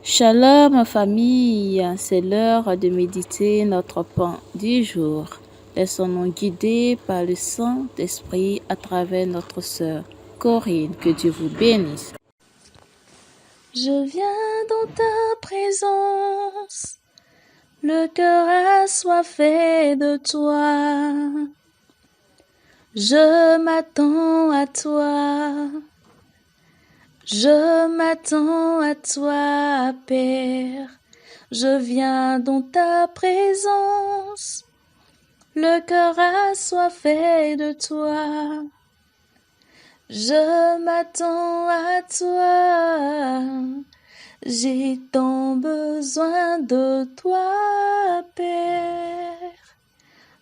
Shalom famille, c'est l'heure de méditer notre pain du jour. Laissons-nous guider par le Saint-Esprit à travers notre sœur Corinne. Que Dieu vous bénisse. Je viens dans ta présence, le cœur assoiffé de toi. Je m'attends à toi. Je m'attends à toi, Père. Je viens dans ta présence, le cœur assoiffé de toi. Je m'attends à toi. J'ai tant besoin de toi, Père.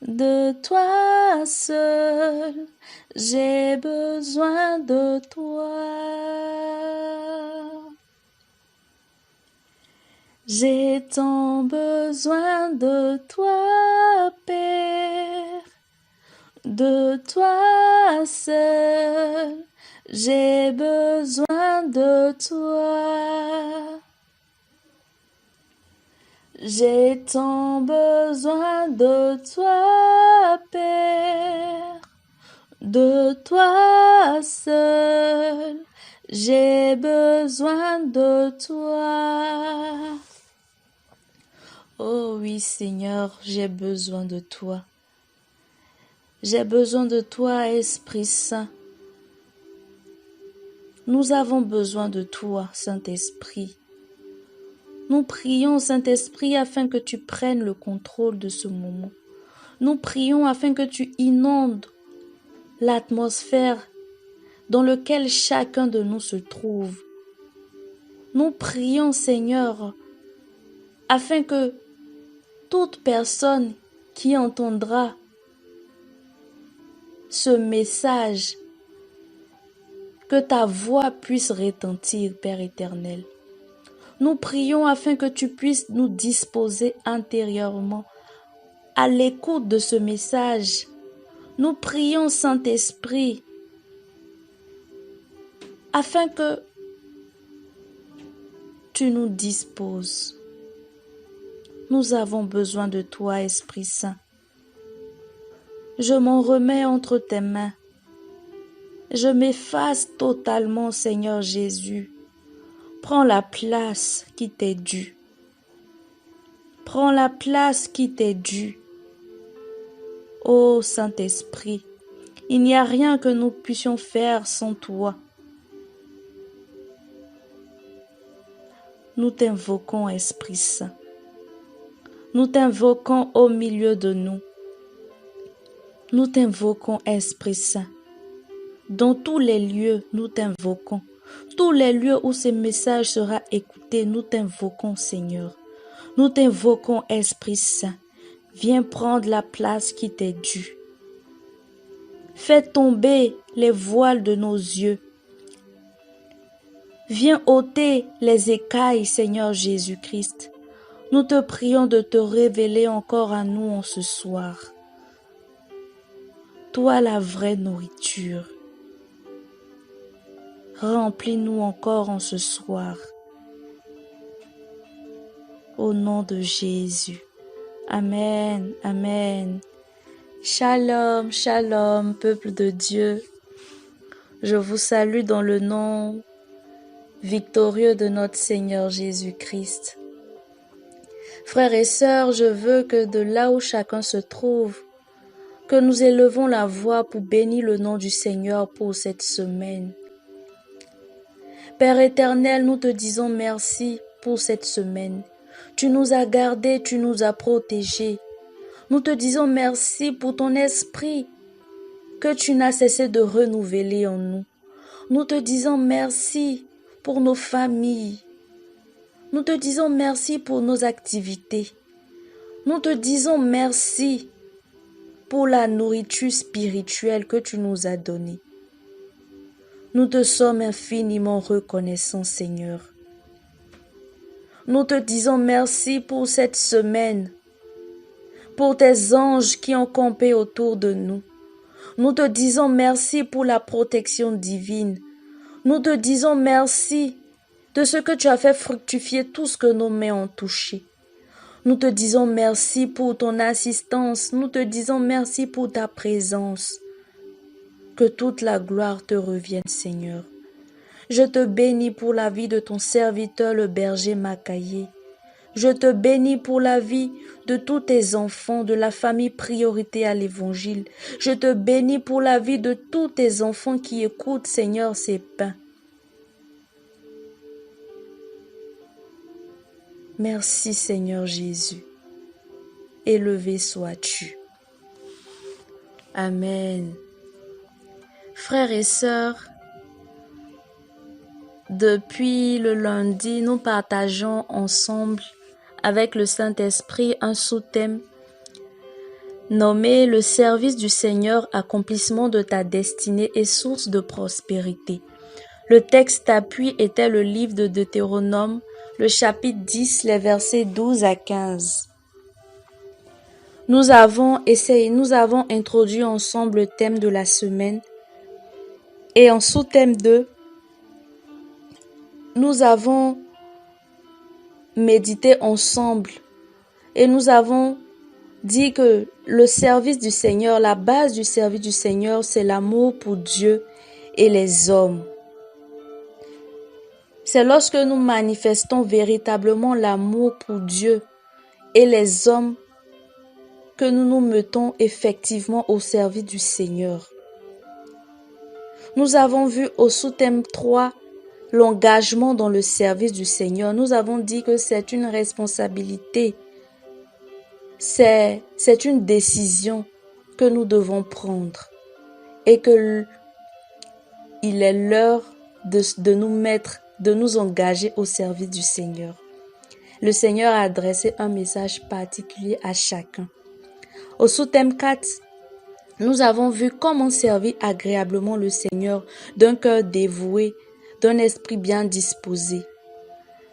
De toi seul, j'ai besoin de toi. J'ai tant besoin de toi, Père. De toi seul, j'ai besoin de toi. J'ai tant besoin de toi, Père. De toi seul, j'ai besoin de toi. Oh oui, Seigneur, j'ai besoin de toi. J'ai besoin de toi, Esprit Saint. Nous avons besoin de toi, Saint-Esprit. Nous prions, Saint-Esprit, afin que tu prennes le contrôle de ce moment. Nous prions afin que tu inondes l'atmosphère dans laquelle chacun de nous se trouve. Nous prions, Seigneur, afin que toute personne qui entendra ce message, que ta voix puisse retentir, Père éternel. Nous prions afin que tu puisses nous disposer intérieurement à l'écoute de ce message. Nous prions, Saint-Esprit, afin que tu nous disposes. Nous avons besoin de toi, Esprit Saint. Je m'en remets entre tes mains. Je m'efface totalement, Seigneur Jésus. Prends la place qui t'est due. Prends la place qui t'est due. Ô Saint-Esprit, il n'y a rien que nous puissions faire sans toi. Nous t'invoquons, Esprit Saint. Nous t'invoquons au milieu de nous. Nous t'invoquons, Esprit Saint. Dans tous les lieux, nous t'invoquons. Tous les lieux où ce message sera écouté, nous t'invoquons, Seigneur. Nous t'invoquons, Esprit Saint. Viens prendre la place qui t'est due. Fais tomber les voiles de nos yeux. Viens ôter les écailles, Seigneur Jésus-Christ. Nous te prions de te révéler encore à nous en ce soir. Toi la vraie nourriture. Remplis-nous encore en ce soir. Au nom de Jésus. Amen, amen. Shalom, shalom, peuple de Dieu. Je vous salue dans le nom victorieux de notre Seigneur Jésus-Christ. Frères et sœurs, je veux que de là où chacun se trouve, que nous élevons la voix pour bénir le nom du Seigneur pour cette semaine. Père éternel, nous te disons merci pour cette semaine. Tu nous as gardés, tu nous as protégés. Nous te disons merci pour ton esprit que tu n'as cessé de renouveler en nous. Nous te disons merci pour nos familles. Nous te disons merci pour nos activités. Nous te disons merci pour la nourriture spirituelle que tu nous as donnée. Nous te sommes infiniment reconnaissants, Seigneur. Nous te disons merci pour cette semaine, pour tes anges qui ont campé autour de nous. Nous te disons merci pour la protection divine. Nous te disons merci de ce que tu as fait fructifier tout ce que nos mains ont touché. Nous te disons merci pour ton assistance, nous te disons merci pour ta présence. Que toute la gloire te revienne, Seigneur. Je te bénis pour la vie de ton serviteur, le berger Makaye. Je te bénis pour la vie de tous tes enfants, de la famille Priorité à l'Évangile. Je te bénis pour la vie de tous tes enfants qui écoutent, Seigneur, ces pains. Merci, Seigneur Jésus. Élevé sois-tu. Amen. Frères et sœurs, depuis le lundi, nous partageons ensemble avec le Saint-Esprit un sous-thème nommé « Le service du Seigneur, accomplissement de ta destinée et source de prospérité ». Le texte d'appui était le livre de Deutéronome, le chapitre 10, les versets 12 à 15. Nous avons introduit ensemble le thème de la semaine et en sous-thème 2, nous avons médité ensemble et nous avons dit que le service du Seigneur, la base du service du Seigneur, c'est l'amour pour Dieu et les hommes. C'est lorsque nous manifestons véritablement l'amour pour Dieu et les hommes que nous nous mettons effectivement au service du Seigneur. Nous avons vu au sous-thème 3 l'engagement dans le service du Seigneur. Nous avons dit que c'est une responsabilité, c'est une décision que nous devons prendre et que il est l'heure de nous engager au service du Seigneur. Le Seigneur a adressé un message particulier à chacun. Au sous-thème 4, nous avons vu comment servir agréablement le Seigneur d'un cœur dévoué, d'un esprit bien disposé.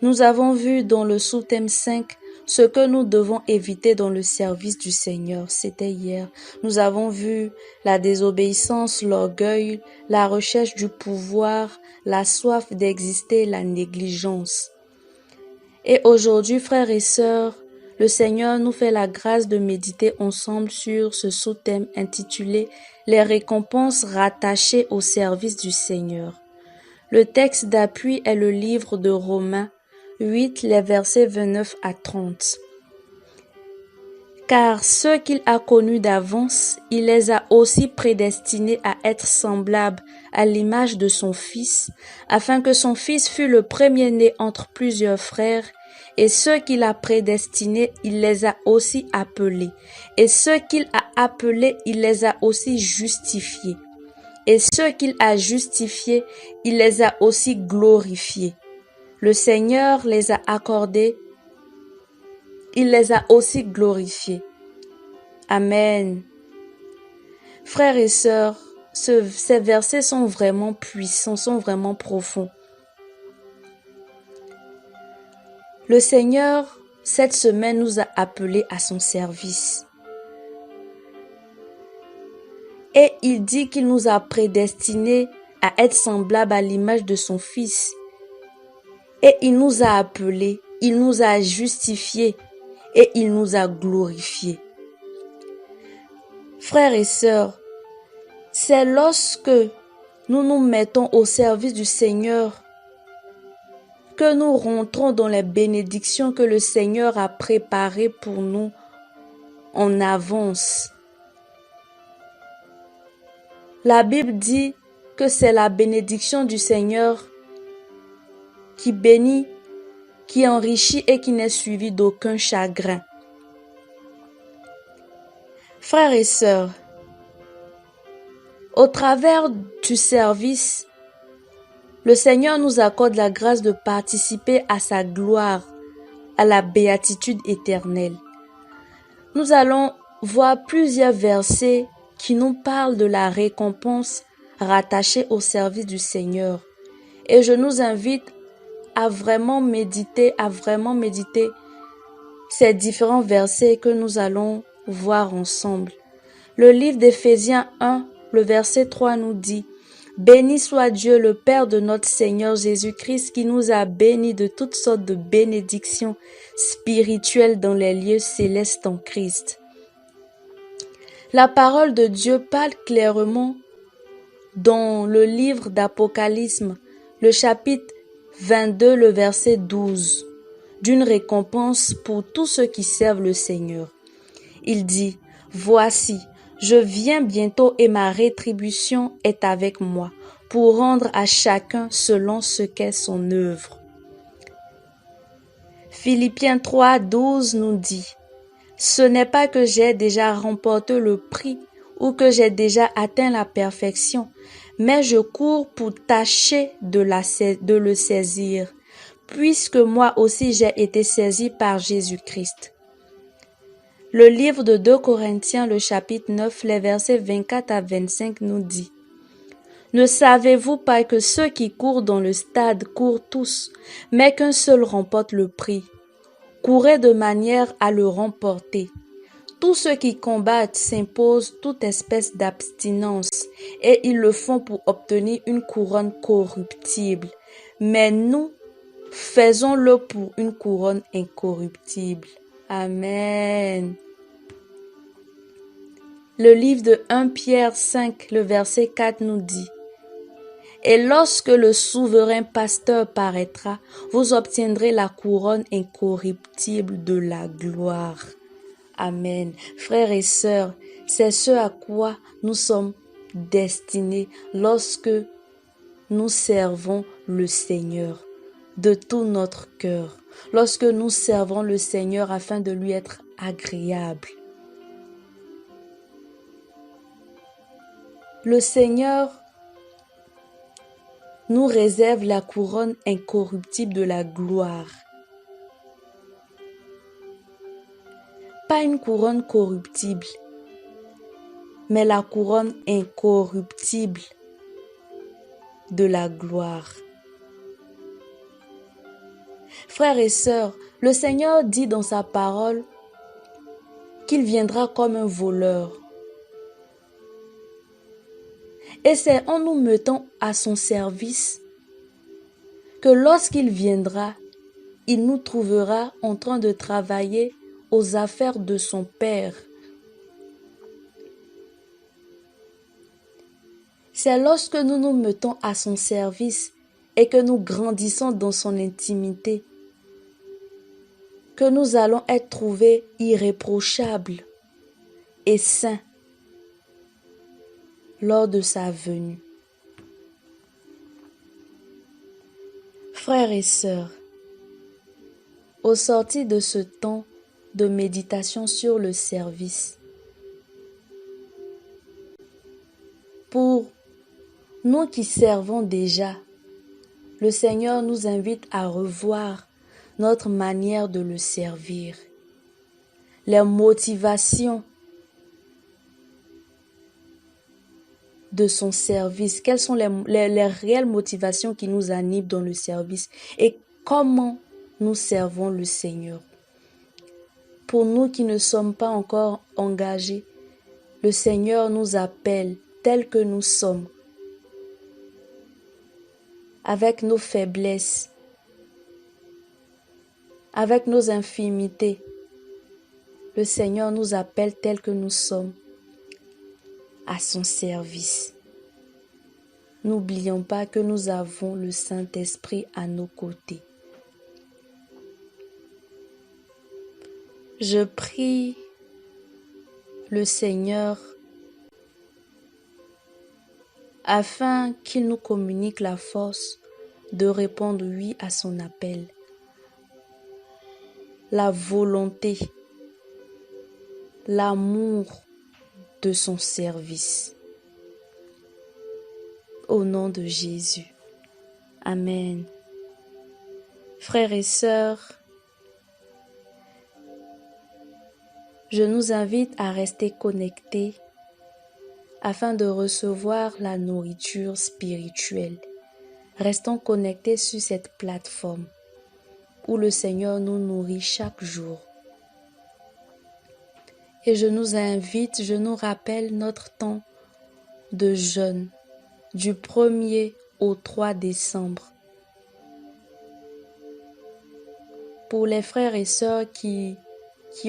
Nous avons vu dans le sous-thème 5 ce que nous devons éviter dans le service du Seigneur. C'était hier. Nous avons vu la désobéissance, l'orgueil, la recherche du pouvoir, la soif d'exister, la négligence. Et aujourd'hui, frères et sœurs, le Seigneur nous fait la grâce de méditer ensemble sur ce sous-thème intitulé « Les récompenses rattachées au service du Seigneur ». Le texte d'appui est le livre de Romains 8, les versets 29 à 30. Car ceux qu'il a connus d'avance, il les a aussi prédestinés à être semblables à l'image de son Fils, afin que son Fils fût le premier-né entre plusieurs frères. Et ceux qu'il a prédestinés, il les a aussi appelés. Et ceux qu'il a appelés, il les a aussi justifiés. Et ceux qu'il a justifiés, il les a aussi glorifiés. Le Seigneur les a accordés, il les a aussi glorifiés. Amen. Frères et sœurs, ces versets sont vraiment puissants, sont vraiment profonds. Le Seigneur, cette semaine, nous a appelés à son service. Et il dit qu'il nous a prédestinés à être semblables à l'image de son Fils. Et il nous a appelés, il nous a justifiés et il nous a glorifiés. Frères et sœurs, c'est lorsque nous nous mettons au service du Seigneur que nous rentrons dans les bénédictions que le Seigneur a préparées pour nous en avance. La Bible dit que c'est la bénédiction du Seigneur qui bénit, qui enrichit et qui n'est suivie d'aucun chagrin. Frères et sœurs, au travers du service, le Seigneur nous accorde la grâce de participer à sa gloire, à la béatitude éternelle. Nous allons voir plusieurs versets qui nous parlent de la récompense rattachée au service du Seigneur. Et je nous invite à vraiment méditer ces différents versets que nous allons voir ensemble. Le livre d'Éphésiens 1, le verset 3 nous dit: Béni soit Dieu, le Père de notre Seigneur Jésus-Christ, qui nous a bénis de toutes sortes de bénédictions spirituelles dans les lieux célestes en Christ. La parole de Dieu parle clairement dans le livre d'Apocalypse, le chapitre 22, le verset 12, d'une récompense pour tous ceux qui servent le Seigneur. Il dit, « Voici, je viens bientôt et ma rétribution est avec moi, pour rendre à chacun selon ce qu'est son œuvre. » Philippiens 3, 12 nous dit, « Ce n'est pas que j'ai déjà remporté le prix ou que j'ai déjà atteint la perfection, mais je cours pour tâcher de le saisir, puisque moi aussi j'ai été saisi par Jésus-Christ. » Le livre de 2 Corinthiens, le chapitre 9, les versets 24 à 25 nous dit, « Ne savez-vous pas que ceux qui courent dans le stade courent tous, mais qu'un seul remporte le prix? Courez de manière à le remporter. Tous ceux qui combattent s'imposent toute espèce d'abstinence, et ils le font pour obtenir une couronne corruptible. Mais nous, faisons-le pour une couronne incorruptible. » Amen. Le livre de 1 Pierre 5, le verset 4 nous dit, « Et lorsque le souverain pasteur paraîtra, vous obtiendrez la couronne incorruptible de la gloire. » Amen. Frères et sœurs, c'est ce à quoi nous sommes destinés lorsque nous servons le Seigneur de tout notre cœur, lorsque nous servons le Seigneur afin de lui être agréable. Le Seigneur nous réserve la couronne incorruptible de la gloire. Pas une couronne corruptible, mais la couronne incorruptible de la gloire. Frères et sœurs, le Seigneur dit dans sa parole qu'il viendra comme un voleur. Et c'est en nous mettant à son service que lorsqu'il viendra, il nous trouvera en train de travailler aux affaires de son Père. C'est lorsque nous nous mettons à son service et que nous grandissons dans son intimité que nous allons être trouvés irréprochables et saints lors de sa venue. Frères et sœurs, au sortir de ce temps de méditation sur le service, pour nous qui servons déjà, le Seigneur nous invite à revoir notre manière de le servir, les motivations de son service, quelles sont les réelles motivations qui nous animent dans le service et comment nous servons le Seigneur. Pour nous qui ne sommes pas encore engagés, le Seigneur nous appelle tels que nous sommes, avec nos faiblesses, avec nos infimités. Le Seigneur nous appelle tels que nous sommes à son service. N'oublions pas que nous avons le Saint-Esprit à nos côtés. Je prie le Seigneur afin qu'il nous communique la force de répondre oui à son appel, la volonté, l'amour de son service. Au nom de Jésus. Amen. Frères et sœurs, je nous invite à rester connectés afin de recevoir la nourriture spirituelle. Restons connectés sur cette plateforme où le Seigneur nous nourrit chaque jour. Et je nous invite, je nous rappelle notre temps de jeûne du 1er au 3 décembre. Pour les frères et sœurs qui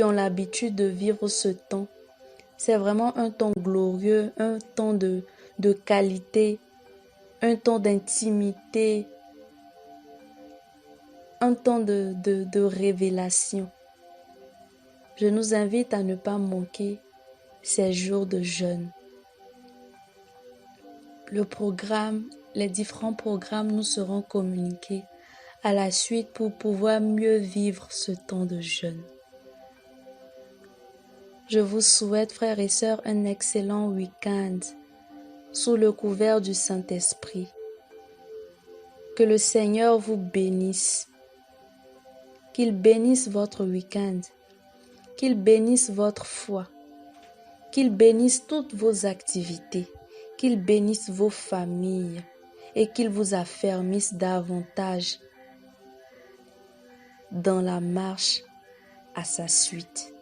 ont l'habitude de vivre ce temps, c'est vraiment un temps glorieux, un temps de qualité, un temps d'intimité, un temps de révélation. Je nous invite à ne pas manquer ces jours de jeûne. Les différents programmes nous seront communiqués à la suite pour pouvoir mieux vivre ce temps de jeûne. Je vous souhaite, frères et sœurs, un excellent week-end sous le couvert du Saint-Esprit. Que le Seigneur vous bénisse, qu'il bénisse votre week-end, qu'il bénisse votre foi, qu'il bénisse toutes vos activités, qu'il bénisse vos familles et qu'il vous affermisse davantage dans la marche à sa suite.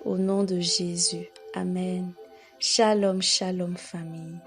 Au nom de Jésus, Amen. Shalom, shalom famille.